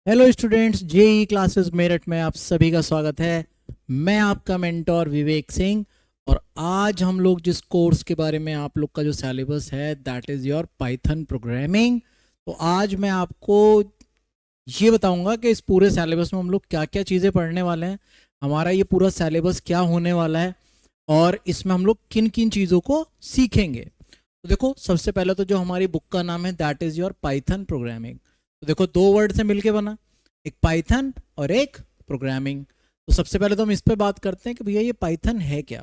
Hello students, JE classes Meerut में आप सभी का स्वागत है। मैं आपका मेंटोर विवेक सिंह। और आज हम लोग जिस कोर्स के बारे में, आप लोग का जो सिलेबस है that is your Python programming. तो आज मैं आपको ये बताऊंगा कि इस पूरे सिलेबस में हम लोग क्या क्या चीज़ें पढ़ने वाले हैं, हमारा ये पूरा सिलेबस क्या होने वाला है और इसमें हम लोग किन किन चीज़ों को सीखेंगे। तो देखो, सबसे पहले तो जो हमारी बुक का नाम है that is your Python programming. तो देखो, दो वर्ड से मिलके बना, एक पाइथन और एक प्रोग्रामिंग। तो सबसे पहले तो हम इस पे बात करते हैं कि भैया ये पाइथन है क्या।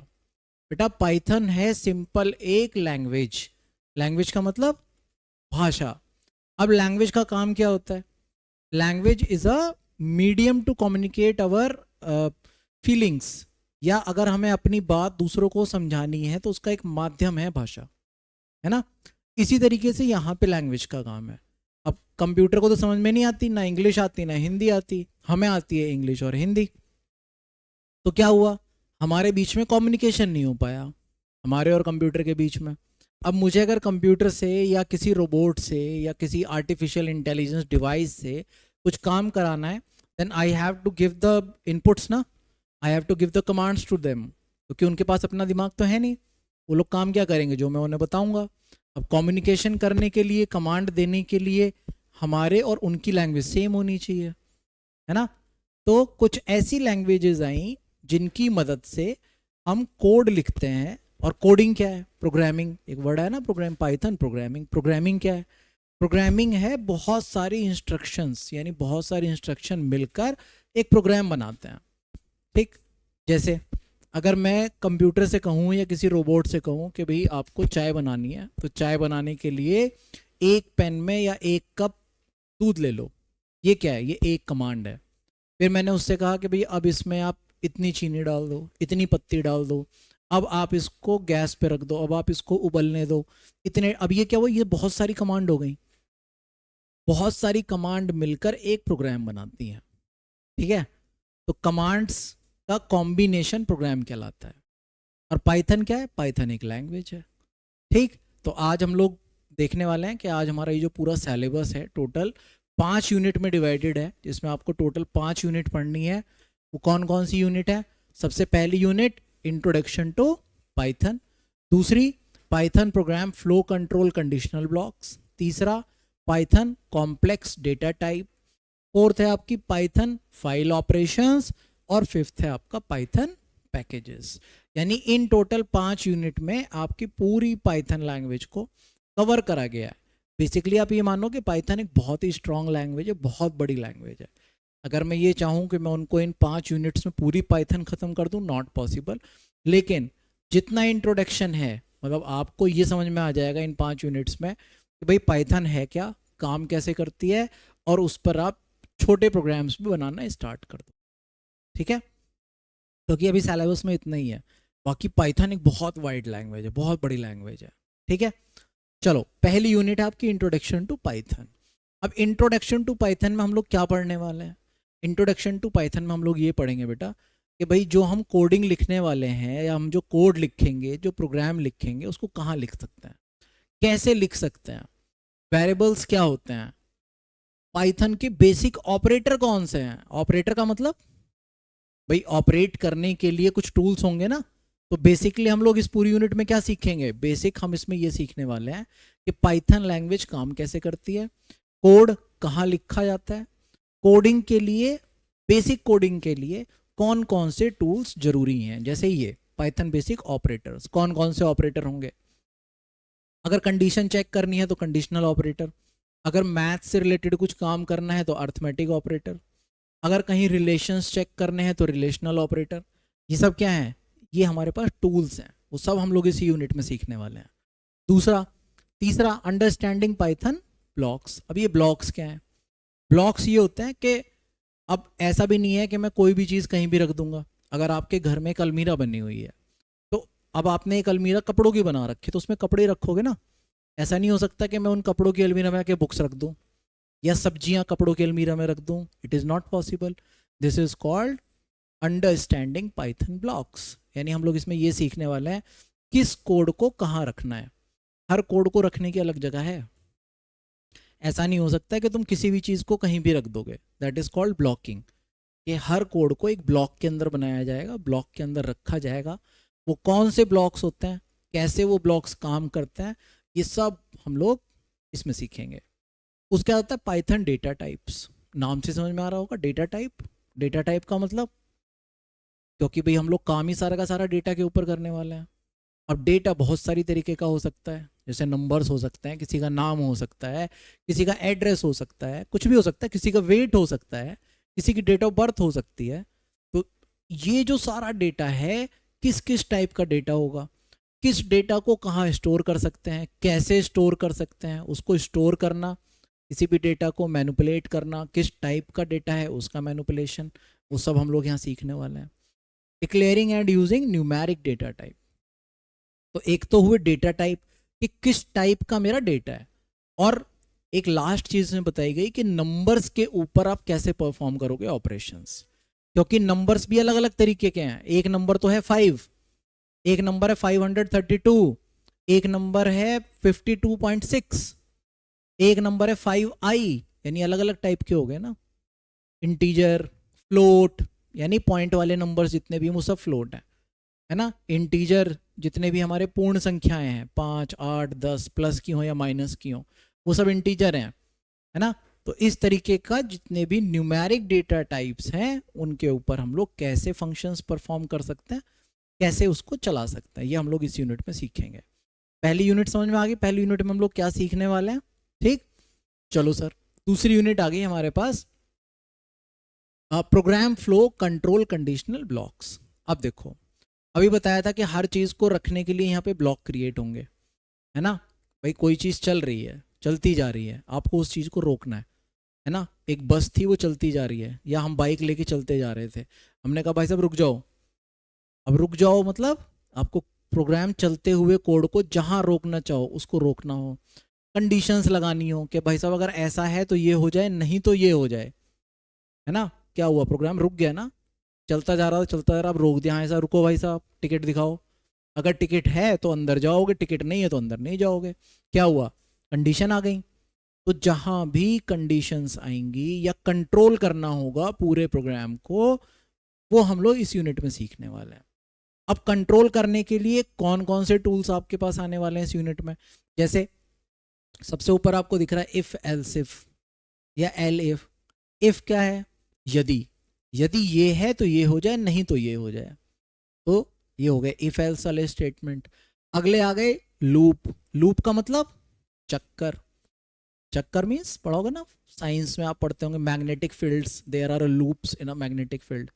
बेटा, पाइथन है सिंपल एक लैंग्वेज। लैंग्वेज का मतलब भाषा। अब लैंग्वेज का काम क्या होता है? Language is a medium to communicate our feelings, या अगर हमें अपनी बात दूसरों को समझानी है तो उसका एक माध्यम है भाषा, है ना। इसी तरीके से यहाँ पे लैंग्वेज का काम है। अब कंप्यूटर को तो समझ में नहीं आती, ना इंग्लिश आती ना हिंदी आती, हमें आती है इंग्लिश और हिंदी। तो क्या हुआ, हमारे बीच में कम्युनिकेशन नहीं हो पाया, हमारे और कंप्यूटर के बीच में। अब मुझे अगर कंप्यूटर से या किसी रोबोट से या किसी आर्टिफिशियल इंटेलिजेंस डिवाइस से कुछ काम कराना है, then I have to give the inputs ना, I have to give the commands to them, क्योंकि उनके पास अपना दिमाग तो है नहीं। वो लोग काम क्या करेंगे, जो मैं उन्हें बताऊंगा। अब कम्युनिकेशन करने के लिए, कमांड देने के लिए हमारे और उनकी लैंग्वेज सेम होनी चाहिए, है ना। तो कुछ ऐसी लैंग्वेजेस आई जिनकी मदद से हम कोड लिखते हैं। और कोडिंग क्या है? प्रोग्रामिंग, एक वर्ड है ना, प्रोग्राम, पाइथन प्रोग्रामिंग। प्रोग्रामिंग क्या है? प्रोग्रामिंग है बहुत सारी इंस्ट्रक्शंस, यानी बहुत सारी इंस्ट्रक्शन मिलकर एक प्रोग्राम बनाते हैं। ठीक, जैसे अगर मैं कंप्यूटर से कहूँ या किसी रोबोट से कहूँ कि भाई आपको चाय बनानी है, तो चाय बनाने के लिए एक पेन में या एक कप दूध ले लो। ये क्या है? ये एक कमांड है। फिर मैंने उससे कहा कि भाई अब इसमें आप इतनी चीनी डाल दो, इतनी पत्ती डाल दो, अब आप इसको गैस पे रख दो, अब आप इसको उबलने दो, इतने। अब ये क्या हुआ? ये बहुत सारी कमांड हो गई। बहुत सारी कमांड मिलकर एक प्रोग्राम बनाती हैं। ठीक है, तो कमांड्स का कॉम्बिनेशन प्रोग्राम कहलाता है। और पाइथन क्या है? पाइथन एक लैंग्वेज है। ठीक, तो आज हम लोग देखने वाले हैं कि आज हमारा ये जो पूरा सिलेबस है टोटल 5 यूनिट में डिवाइडेड है, जिसमें आपको टोटल 5 यूनिट पढ़नी है। वो कौन कौन सी यूनिट है? सबसे पहली यूनिट इंट्रोडक्शन टू पाइथन, दूसरी Python program flow control conditional blocks, तीसरा Python complex data type, fourth है आपकी पाइथन फाइल ऑपरेशंस, और फिफ्थ है आपका पाइथन पैकेजेस। यानी इन टोटल 5 यूनिट में आपकी पूरी पाइथन लैंग्वेज को कवर करा गया है। बेसिकली आप ये मानो कि पाइथन एक बहुत ही स्ट्रॉन्ग लैंग्वेज है, बहुत बड़ी लैंग्वेज है। अगर मैं ये चाहूँ कि मैं उनको इन 5 यूनिट्स में पूरी पाइथन ख़त्म कर दूँ, नॉट पॉसिबल। लेकिन जितना इंट्रोडक्शन है, मतलब आपको ये समझ में आ जाएगा इन 5 यूनिट्स में कि भाई पाइथन है क्या, काम कैसे करती है, और उस पर आप छोटे प्रोग्राम्स भी बनाना स्टार्ट कर दो। ठीक है, क्योंकि अभी सिलेबस में इतना ही है। बाकी पाइथन एक बहुत वाइड लैंग्वेज है, बहुत बड़ी लैंग्वेज है। ठीक है, चलो पहली यूनिट है आपकी इंट्रोडक्शन टू पाइथन। अब इंट्रोडक्शन टू पाइथन में हम लोग क्या पढ़ने वाले हैं? इंट्रोडक्शन टू पाइथन में हम लोग ये पढ़ेंगे बेटा कि भाई जो हम कोडिंग लिखने वाले हैं, या हम जो कोड लिखेंगे, जो प्रोग्राम लिखेंगे, उसको कहाँ लिख सकते हैं, कैसे लिख सकते हैं, वेरिएबल्स क्या होते हैं, पाइथन के बेसिक ऑपरेटर कौन से हैं। ऑपरेटर का मतलब भाई ऑपरेट करने के लिए कुछ टूल्स होंगे ना। तो बेसिकली हम लोग इस पूरी यूनिट में क्या सीखेंगे? बेसिक हम इसमें ये सीखने वाले हैं कि पाइथन लैंग्वेज काम कैसे करती है, कोड कहाँ लिखा जाता है, कोडिंग के लिए, बेसिक कोडिंग के लिए कौन कौन से टूल्स जरूरी हैं। जैसे ये पाइथन बेसिक ऑपरेटर्स, कौन कौन से ऑपरेटर होंगे? अगर कंडीशन चेक करनी है तो कंडीशनल ऑपरेटर, अगर मैथ से रिलेटेड कुछ काम करना है तो अर्थमेटिक ऑपरेटर, अगर कहीं रिलेशंस चेक करने हैं तो रिलेशनल ऑपरेटर। ये सब क्या है? ये हमारे पास टूल्स हैं, वो सब हम लोग इसी यूनिट में सीखने वाले हैं। दूसरा, तीसरा, अंडरस्टैंडिंग पाइथन ब्लॉक्स। अब ये ब्लॉक्स क्या है? ब्लॉक्स ये होते हैं कि अब ऐसा भी नहीं है कि मैं कोई भी चीज़ कहीं भी रख दूंगा। अगर आपके घर में एक अलमीरा बनी हुई है, तो अब आपने एक अलमीरा कपड़ों की बना रखी, तो उसमें कपड़े रखोगे ना। ऐसा नहीं हो सकता कि मैं उन कपड़ों की अलमीरा में आके बुक्स रख दूं, या सब्जियां कपड़ों की अलमीरा में रख दूं। It is not possible. This is called understanding Python blocks. यानी हम लोग इसमें ये सीखने वाले हैं किस कोड को कहाँ रखना है। हर कोड को रखने की अलग जगह है। ऐसा नहीं हो सकता है कि तुम किसी भी चीज़ को कहीं भी रख दोगे, दैट इज़ कॉल्ड ब्लॉकिंग। कि हर कोड को एक ब्लॉक के अंदर बनाया जाएगा, ब्लॉक के अंदर रखा जाएगा। वो कौन से ब्लॉक्स होते हैं, कैसे वो ब्लॉक्स काम करते हैं, ये सब हम लोग इसमें सीखेंगे। उसके बाद आता है पाइथन डेटा टाइप्स। नाम से समझ में आ रहा होगा डेटा टाइप। डेटा टाइप का मतलब, क्योंकि भाई हम लोग काम ही सारा का सारा डेटा के ऊपर करने वाले हैं। अब डेटा बहुत सारी तरीके का हो सकता है, जैसे नंबर्स हो सकते हैं, किसी का नाम हो सकता है, किसी का एड्रेस हो सकता है, कुछ भी हो सकता है, किसी का वेट हो सकता है, किसी की डेट ऑफ बर्थ हो सकती है। तो ये जो सारा डेटा है, किस किस टाइप का डेटा होगा, किस डेटा को कहाँ स्टोर कर सकते हैं, कैसे स्टोर कर सकते हैं, उसको स्टोर करना, किसी भी डेटा को मैनिपुलेट करना, किस टाइप का डेटा है उसका मैनिपुलेशन, वो सब हम लोग यहाँ सीखने वाले हैं। Declaring and using numeric data type. तो एक तो हुए डेटा टाइप कि किस टाइप का मेरा डेटा है, और एक लास्ट चीज में बताई गई कि नंबर्स के ऊपर आप कैसे परफॉर्म करोगे ऑपरेशंस, क्योंकि नंबर्स भी अलग अलग तरीके के हैं। एक नंबर तो है 5, एक नंबर है 532, एक नंबर है 52.6, एक नंबर है 5i, यानी अलग अलग टाइप के हो गए ना। इंटीजर, फ्लोट, यानी पॉइंट वाले नंबर्स जितने भी हैं वो सब फ्लोट है ना। इंटीजर जितने भी हमारे पूर्ण संख्याएं हैं, 5, 8, 10, प्लस की हो या माइनस की हो, वो सब इंटीजर हैं, है ना। तो इस तरीके का जितने भी न्यूमेरिक डेटा टाइप्स हैं, उनके ऊपर हम लोग कैसे फंक्शंस परफॉर्म कर सकते हैं, कैसे उसको चला सकते हैं, ये हम लोग इस यूनिट में सीखेंगे। पहली यूनिट समझ में आ गई। पहली यूनिट में हम लोग क्या सीखने वाले हैं, ठीक। चलो सर, दूसरी यूनिट आ गई हमारे पास, program flow control conditional blocks. अब देखो, अभी बताया था कि हर चीज़ को रखने के लिए यहाँ पे ब्लॉक क्रिएट होंगे, है ना। भाई कोई चीज़ चल रही है, चलती जा रही है, आपको उस चीज़ को रोकना है ना। एक बस थी, वो चलती जा रही है, या हम बाइक लेके चलते जा रहे थे, हमने कहा भाई साहब रुक जाओ। अब रुक जाओ मतलब आपको प्रोग्राम चलते हुए कोड को जहाँ रोकना चाहो उसको रोकना हो, कंडीशंस लगानी हो कि भाई साहब अगर ऐसा है तो ये हो जाए, नहीं तो ये हो जाए, है ना। क्या हुआ, प्रोग्राम रुक गया ना, चलता जा रहा था चलता जा रहा, अब रोक दिया, हाँ ऐसा रुको भाई साहब, टिकट दिखाओ। अगर टिकट है तो अंदर जाओगे, टिकट नहीं है तो अंदर नहीं जाओगे। क्या हुआ, कंडीशन आ गई। तो जहां भी कंडीशंस आएंगी या कंट्रोल करना होगा पूरे प्रोग्राम को, वो हम लोग इस यूनिट में सीखने वाले हैं। अब कंट्रोल करने के लिए कौन कौन से टूल्स आपके पास आने वाले हैं इस यूनिट में, जैसे सबसे ऊपर आपको दिख रहा है इफ एल्स इफ या एल इफ। इफ क्या है, यदि, यदि ये है तो ये हो जाए, नहीं तो ये हो जाए। तो ये हो गए इफ एल्स वाले स्टेटमेंट। अगले आ गए लूप। लूप का मतलब चक्कर। चक्कर मीन्स पढ़ोगे ना साइंस में, आप पढ़ते होंगे magnetic fields, there are loops in a magnetic field.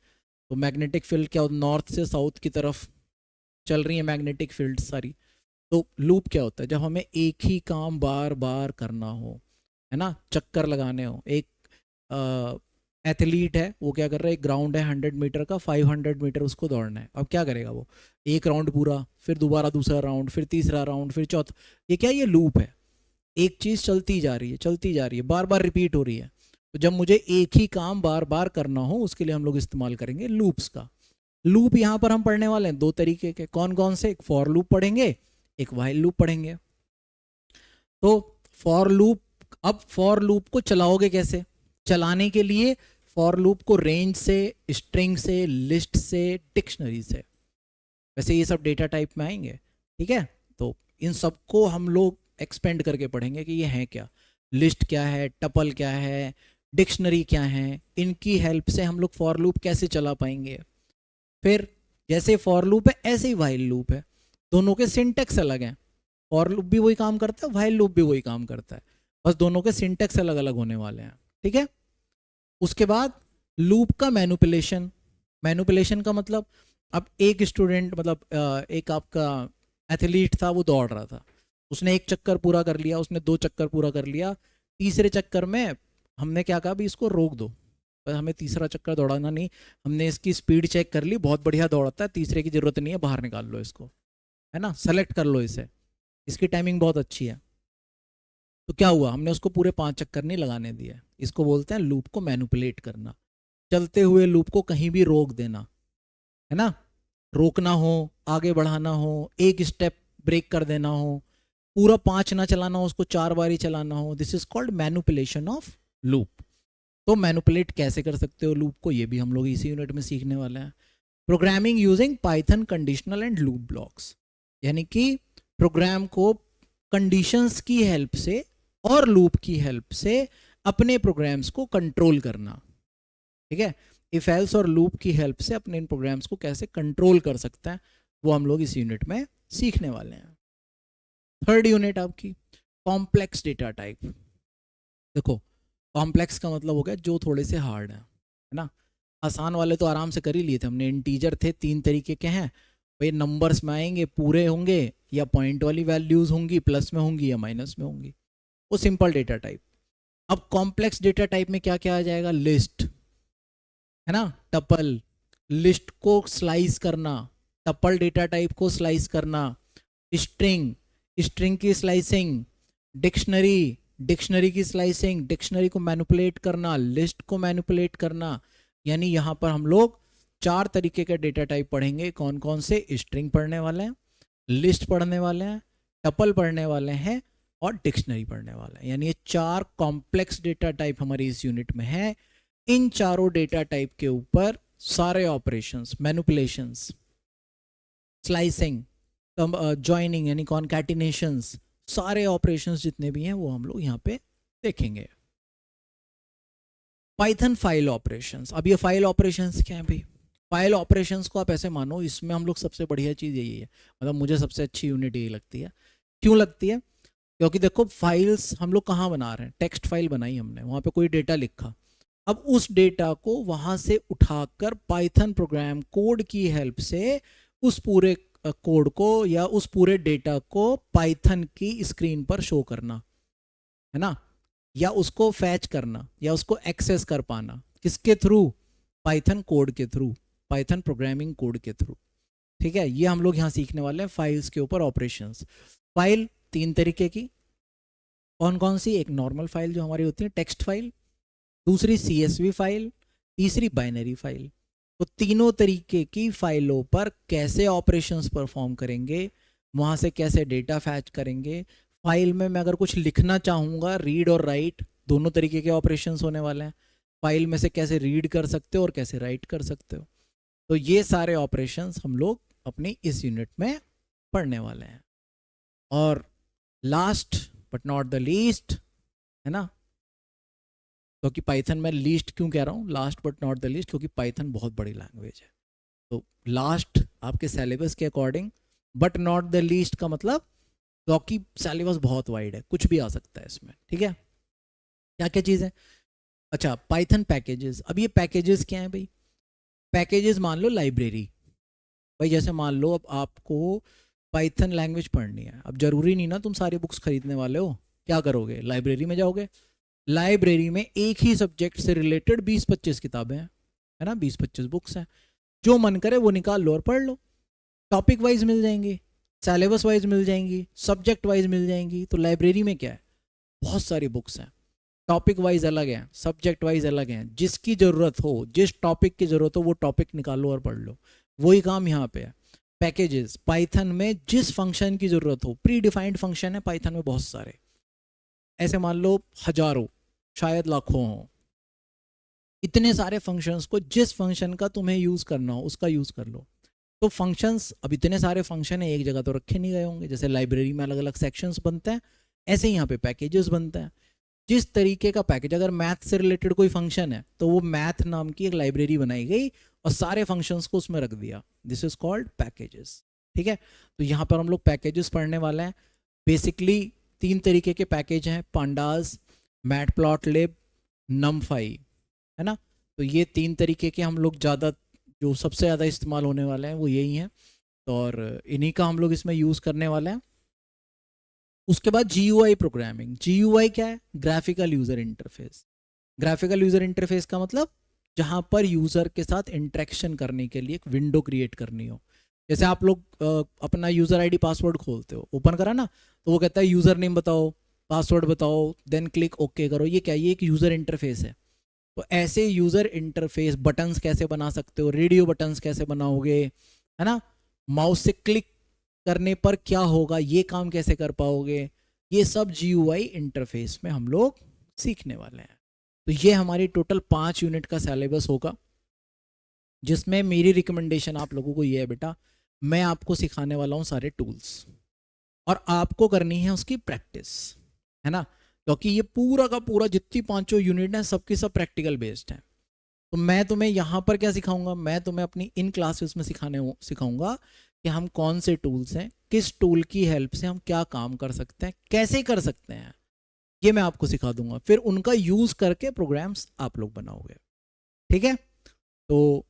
तो मैग्नेटिक फील्ड क्या, नॉर्थ से साउथ की तरफ चल रही है मैग्नेटिक फील्ड सारी। तो लूप क्या होता है, जब हमें एक ही काम बार बार करना हो, है ना, चक्कर लगाने हो। एक एथलीट है, वो क्या कर रहा है, एक ग्राउंड है 100 मीटर का, 500 मीटर उसको दौड़ना है। अब क्या करेगा वो, एक राउंड पूरा, फिर दोबारा दूसरा राउंड, फिर तीसरा राउंड, फिर चौथा। ये क्या, ये लूप है। एक चीज़ चलती जा रही है, चलती जा रही है, बार बार रिपीट हो रही है। तो जब मुझे एक ही काम बार बार करना हो, उसके लिए हम लोग इस्तेमाल करेंगे लूप्स का। लूप यहाँ पर हम पढ़ने वाले हैं दो तरीके के, कौन कौन से, एक फॉर लूप पढ़ेंगे, एक वाइल लूप पढ़ेंगे। तो फॉर लूप, अब फॉर लूप को चलाओगे कैसे, चलाने के लिए फॉर लूप को रेंज से, स्ट्रिंग से, लिस्ट से, डिक्शनरी से, वैसे ये सब डेटा टाइप में आएंगे, ठीक है। तो इन सबको हम लोग एक्सपेंड करके पढ़ेंगे कि ये है क्या, लिस्ट क्या है, टपल क्या है, डिक्शनरी क्या है, इनकी हेल्प से हम लोग फॉर लूप कैसे चला पाएंगे। फिर जैसे फॉर लूप है ऐसे ही वाइल लूप है, दोनों के सिंटेक्स अलग हैं। फॉर लूप भी वही काम करता है, वाइल लूप भी वही काम करता है, बस दोनों के सिंटेक्स अलग अलग होने वाले हैं, ठीक है। उसके बाद लूप का मैनिपुलेशन। मैनिपुलेशन का मतलब, अब एक स्टूडेंट, मतलब एक आपका एथलीट था, वो दौड़ रहा था, उसने एक चक्कर पूरा कर लिया, उसने दो चक्कर पूरा कर लिया, तीसरे चक्कर में हमने क्या कहा, भी इसको रोक दो, पर हमें तीसरा चक्कर दौड़ाना नहीं, हमने इसकी स्पीड चेक कर ली, बहुत बढ़िया दौड़ता है, तीसरे की जरूरत नहीं है, बाहर निकाल लो इसको, है ना, सेलेक्ट कर लो इसे, इसकी टाइमिंग बहुत अच्छी है। तो क्या हुआ, हमने उसको पूरे 5 चक्कर नहीं लगाने दिए। इसको बोलते हैं लूप को मैनिपुलेट करना, चलते हुए लूप को कहीं भी रोक देना, है ना। रोकना हो, आगे बढ़ाना हो, एक स्टेप ब्रेक कर देना हो, पूरा 5 ना चलाना हो, उसको 4 बार ही चलाना हो, this is called manipulation of loop. तो मैनिपुलेट कैसे कर सकते हो लूप को, ये भी हम लोग इसी यूनिट में सीखने वाले हैं। Programming using Python conditional and loop blocks, यानी कि प्रोग्राम को कंडीशंस की हेल्प से और लूप की हेल्प से अपने प्रोग्राम्स को कंट्रोल करना। ठीक है, इफ एल्स और लूप की हेल्प से अपने इन प्रोग्राम्स को कैसे कंट्रोल कर सकते हैं, वो हम लोग इस यूनिट में सीखने वाले हैं। थर्ड यूनिट आपकी कॉम्प्लेक्स डेटा टाइप। देखो, कॉम्प्लेक्स का मतलब हो गया जो थोड़े से हार्ड है ना। आसान वाले तो आराम से कर ही लिए थे हमने, इंटीजर थे, 3 तरीके के हैं भाई, नंबर्स में आएंगे, पूरे होंगे या पॉइंट वाली वैल्यूज होंगी, प्लस में होंगी या माइनस में होंगी, वो सिंपल डेटा टाइप। अब कॉम्प्लेक्स डेटा टाइप में क्या क्या आ जाएगा, लिस्ट है ना, टपल, लिस्ट को स्लाइस करना, टपल डेटा टाइप को स्लाइस करना, स्ट्रिंग, स्ट्रिंग की स्लाइसिंग, डिक्शनरी, डिक्शनरी की स्लाइसिंग, डिक्शनरी को मैनिपुलेट करना, लिस्ट को मैनिपुलेट करना। यानी यहाँ पर हम लोग 4 तरीके के डेटा टाइप पढ़ेंगे। कौन कौन से, स्ट्रिंग पढ़ने वाले हैं, लिस्ट पढ़ने वाले हैं, टपल पढ़ने वाले हैं और डिक्शनरी पढ़ने वाले हैं। यानी ये 4 कॉम्प्लेक्स डेटा टाइप हमारी इस यूनिट में है। इन चारों डेटा टाइप के ऊपर सारे ऑपरेशंस, मैनिपुलेशंस, स्लाइसिंग, जॉइनिंग यानी कॉन्कैटिनेशंस, सारे ऑपरेशंस जितने भी हैं वो हम लोग यहाँ पे देखेंगे। Python file operations. अब ये फाइल ऑपरेशंस क्या है भाई, फाइल ऑपरेशंस को आप ऐसे मानो, इसमें हम लोग सबसे बढ़िया चीज़ यही है, मतलब मुझे सबसे अच्छी यूनिट यही लगती है। क्यों लगती है, क्योंकि देखो फाइल्स हम लोग कहाँ बना रहे हैं, टेक्स्ट फाइल बनाई हमने, वहाँ पे कोई डेटा लिखा, अब उस डेटा को वहाँ से उठाकर पाइथन प्रोग्राम कोड की हेल्प से उस पूरे कोड को या उस पूरे डेटा को पाइथन की स्क्रीन पर शो करना, है ना, या उसको फैच करना या उसको एक्सेस कर पाना, किसके थ्रू, पाइथन कोड के थ्रू, पाइथन प्रोग्रामिंग कोड के थ्रू। ठीक है, ये हम लोग यहाँ सीखने वाले हैं फाइल्स के ऊपर ऑपरेशंस। फाइल 3 तरीके की, कौन कौन सी, एक नॉर्मल फाइल जो हमारी होती है टेक्स्ट फाइल, दूसरी CSV फाइल, तीसरी बाइनरी फाइल। तो तीनों तरीके की फाइलों पर कैसे ऑपरेशंस परफॉर्म करेंगे, वहाँ से कैसे डेटा फैच करेंगे। फाइल में मैं अगर कुछ लिखना चाहूँगा, रीड और राइट दोनों तरीके के ऑपरेशंस होने वाले हैं। फाइल में से कैसे रीड कर सकते हो और कैसे राइट कर सकते हो। तो ये सारे ऑपरेशंस हम लोग अपनी इस यूनिट में पढ़ने वाले हैं। और last but not the least, है ना, क्योंकि पाइथन में लीस्ट क्यों कह रहा हूँ, last but not the least, क्योंकि पाइथन बहुत बड़ी लैंग्वेज है। तो लास्ट आपके सिलेबस के according, but not the least का मतलब क्योंकि सिलेबस बहुत वाइड है, कुछ भी आ सकता है इसमें। ठीक है, क्या क्या चीज़ है, अच्छा पाइथन पैकेजेस। अब ये पैकेजेस क्या है भाई, पैकेजेस मान लो लाइब्रेरी, भाई जैसे मान लो अब आपको पाइथन लैंग्वेज पढ़नी है, अब जरूरी नहीं ना तुम सारी बुक्स खरीदने वाले हो, क्या करोगे, लाइब्रेरी में जाओगे। लाइब्रेरी में एक ही सब्जेक्ट से रिलेटेड 20-25 किताबें हैं, है ना, 20-25 बुक्स हैं, जो मन करे वो निकाल लो और पढ़ लो। टॉपिक वाइज मिल जाएंगी, सिलेबस वाइज मिल जाएंगी, सब्जेक्ट वाइज मिल जाएंगी। तो लाइब्रेरी में क्या है, बहुत सारी बुक्स हैं, टॉपिक वाइज अलग हैं, सब्जेक्ट वाइज अलग हैं, जिसकी ज़रूरत हो, जिस टॉपिक की ज़रूरत हो वो टॉपिक निकालो और पढ़ लो। वही काम यहाँ पे है। पैकेजेस, पाइथन में जिस फंक्शन की ज़रूरत हो, प्री डिफाइंड फंक्शन है पाइथन में बहुत सारे, ऐसे मान लो हजारों, शायद लाखों हो, इतने सारे फंक्शंस को जिस फंक्शन का तुम्हें यूज़ करना हो उसका यूज़ कर लो। तो फंक्शंस, अब इतने सारे फंक्शन है, एक जगह तो रखे नहीं गए होंगे, जैसे लाइब्रेरी में अलग अलग सेक्शंस बनते हैं, ऐसे ही यहाँ पे पैकेजेस बनते हैं। जिस तरीके का पैकेज, अगर मैथ से रिलेटेड कोई फंक्शन है तो वो मैथ नाम की एक लाइब्रेरी बनाई गई और सारे फंक्शंस को उसमें रख दिया, दिस इज कॉल्ड पैकेजेस। ठीक है, तो यहाँ पर हम लोग पैकेजेस पढ़ने वाले हैं। बेसिकली 3 तरीके के पैकेज हैं, पांडास, मैटप्लॉटलिब, नमफाई, है ना। तो ये 3 तरीके के हम लोग ज़्यादा, जो सबसे ज़्यादा इस्तेमाल होने वाले हैं वो यही हैं, और इन्हीं का हम लोग इसमें यूज़ करने वाले हैं। उसके बाद GUI प्रोग्रामिंग। GUI क्या है, graphical user interface. Graphical user interface का मतलब जहाँ पर यूज़र के साथ इंटरेक्शन करने के लिए एक विंडो क्रिएट करनी हो। जैसे आप लोग अपना यूज़र ID पासवर्ड खोलते हो, ओपन करा ना, तो वो कहता है यूज़र नेम बताओ, पासवर्ड बताओ, देन क्लिक ओके करो। ये क्या, ये एक यूज़र इंटरफेस है। तो ऐसे यूज़र इंटरफेस बटन्स कैसे बना सकते हो, रेडियो बटन्स कैसे बनाओगे, है ना, माउस से क्लिक करने पर क्या होगा, ये काम कैसे कर पाओगे, ये सब GUI इंटरफेस में हम लोग सीखने वाले हैं। तो ये हमारी टोटल 5 यूनिट का सिलेबस होगा, जिसमें मेरी रिकमेंडेशन आप लोगों को ये है बेटा, मैं आपको सिखाने वाला हूँ सारे टूल्स, और आपको करनी है उसकी प्रैक्टिस, है ना, क्योंकि ये पूरा का पूरा जितनी 5 यूनिट है सबकी सब प्रैक्टिकल बेस्ड है। तो मैं तुम्हें यहाँ पर क्या सिखाऊंगा, मैं तुम्हें अपनी इन क्लासेस में सिखाऊंगा कि हम कौन से टूल्स हैं, किस टूल की हेल्प से हम क्या काम कर सकते हैं, कैसे कर सकते हैं, ये मैं आपको सिखा दूंगा। फिर उनका यूज करके प्रोग्राम्स आप लोग बनाओगे। ठीक है, तो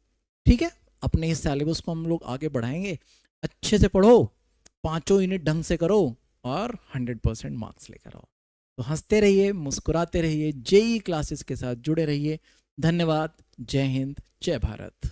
ठीक है, अपने इस सिलेबस को हम लोग आगे बढ़ाएंगे। अच्छे से पढ़ो, 5 यूनिट ढंग से करो और 100% मार्क्स लेकर आओ। तो हंसते रहिए, मुस्कुराते रहिए, जेई क्लासेस के साथ जुड़े रहिए। धन्यवाद। जय हिंद, जय भारत।